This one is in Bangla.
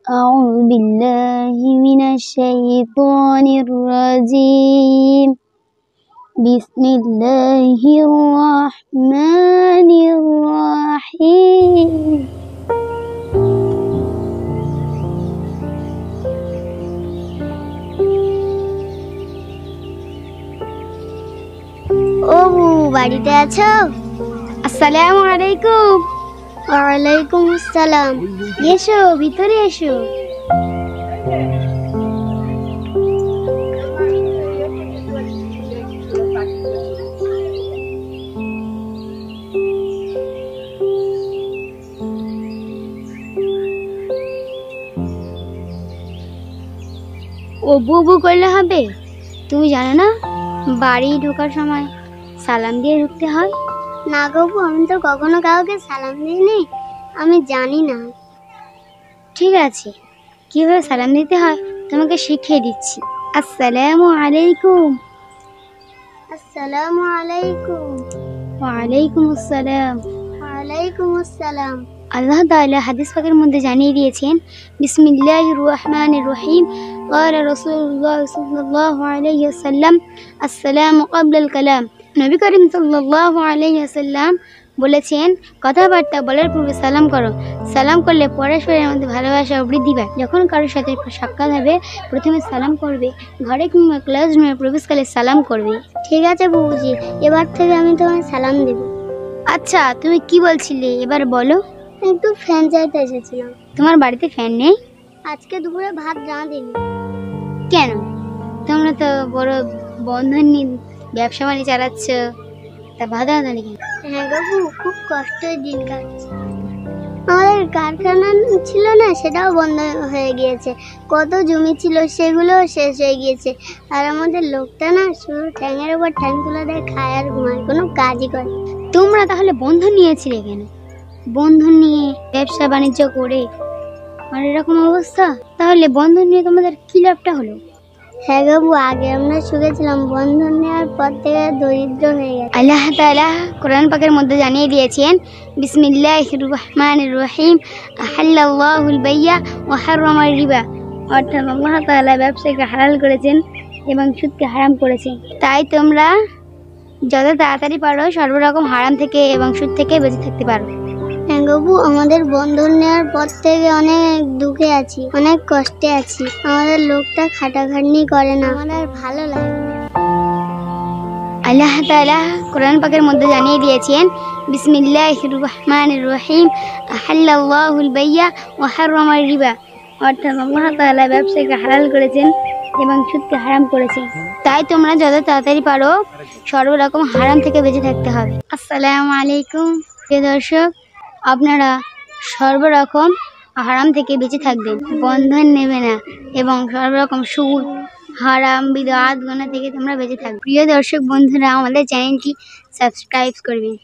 أعوذ بالله من الشيطان الرجيم بسم الله الرحمن الرحيم ওবু বাড়িতে আছো? আসসালামু আলাইকুম। ওয়ালাইকুম আসসালাম। এসো, ভিতরে এসো। ও বুবু করলে হবে? তুমি জানো না বাড়ি ঢোকার সময় সালাম দিয়ে ঢুকতে হয়? না গো, আমি তো কখনো কাউকে সালাম দিইনি, আমি জানি না। ঠিক আছে, কিভাবে সালাম দিতে হয় তোমাকে শিখিয়ে দিচ্ছি। আসসালামু আলাইকুম। আসসালামু আলাইকুম। ওয়ালাইকুম আসসালাম। ওয়ালাইকুম আসসালাম। আল্লাহ তাআলা হাদিস পাকের মধ্যে জানিয়ে দিয়েছেন, বিসমিল্লাহির রহমানির রহিম, ক্বালা রাসূলুল্লাহ সাল্লাল্লাহু আলাইহি ওয়াসাল্লাম, আসসালামু ক্বাবলাল কালাম। নবী করিম সাল্লাল্লাহু আলাইহি ওয়াসাল্লাম বলেছেন, কথাবার্তা বলার পূর্বে সালাম করো। সালাম করলে পরস্পরের মধ্যে ভালোবাসা বৃদ্ধি পায়। যখন কারোর সাথে সাক্ষাৎ হবে প্রথমে সালাম করবে, ঘরে কিংবা ক্লাসরুমে প্রবেশকালে সালাম করবে। ঠিক আছে বুবুজি, এবার থেকে আমি তোমায় সালাম দেব। আচ্ছা, তুমি কি বলছিলে এবার বলো। একটু ফ্যান চাইতে এসেছিলাম। তোমার বাড়িতে ফ্যান নেই? আজকে দুপুরে ভাত রাঁধিনি। কেন? তোমরা তো বড় বন্ধন নিয়ে ব্যবসা বাণিজ্য চালাচ্ছ, তা ভাত রাঁধনি কেন? হ্যাঁ বাবু, খুব কষ্টের দিন কাটছে। আমাদের কারখানা ছিল না, সেটাও বন্ধ হয়ে গিয়েছে। কত জমি ছিল সেগুলোও শেষ হয়ে গিয়েছে। আর আমাদের লোকটা না শুধু ঠ্যাঙের উপর ঠ্যাং তুলে দেয়, খায় আর ঘুমায়, কোনো কাজই করে। তোমরা তাহলে বন্ধন নিয়েছিলে কেন? বন্ধন নিয়ে ব্যবসা বাণিজ্য করে আর এরকম অবস্থা, তাহলে বন্ধন নিয়ে তোমাদের কি লাভটা হলো? হ্যাঁ বাবু, আগে আমরা সুখেছিলাম, বন্ধন নেওয়ার পর থেকে দরিদ্র হয়ে গেছে। আল্লাহ তাআলা কোরআন পাকের মধ্যে জানিয়ে দিয়েছেন, বিসমিল্লাহির রহমানির রহিম, আহাল্লাল্লাহুল বাইয়া ওয়া হারামার রিবা। অর্থাৎ আল্লাহ তাআলা ব্যবসাকে হালাল করেছেন এবং সুদকে হারাম করেছেন। তাই তোমরা যত তাড়াতাড়ি পারো সর্বরকম হারাম থেকে এবং সুদ থেকে বেঁচে থাকতে পারো। হ্যাঁ বাবু, আমাদের বন্ধন নেওয়ার পর থেকে অনেক দুঃখে আছি, অনেক কষ্টে আছি। আমাদের লোকটা খাটাখাটনি করে না, আমাদের ভালো লাগে। আল্লাহ তাআলা কোরআন পাকের মধ্যে জানিয়ে দিয়েছেন, বিসমিল্লাহির রহমানির রহিম, আহাল্লাল্লাহুল বাইয়া ওয়া হারামার রিবা। অর্থাৎ আল্লাহ তাআলা ব্যবসাকে হালাল করেছেন এবং সুদকে হারাম করেছেন। তাই তোমরা যত তাড়াতাড়ি পারো সর্বরকম হারাম থেকে বেঁচে থাকতে হবে। আসসালামু আলাইকুম। প্রিয় দর্শক, আপনারা সর্বরকম হারাম থেকে বেঁচে থাকবেন, বন্ধন নেবে না এবং সর্বরকম সুদ, হারাম, বিদআত, গুনাহ থেকে তোমরা বেঁচে থাকবে। প্রিয় দর্শক বন্ধুরা, আমাদের চ্যানেলটি সাবস্ক্রাইব করবেন।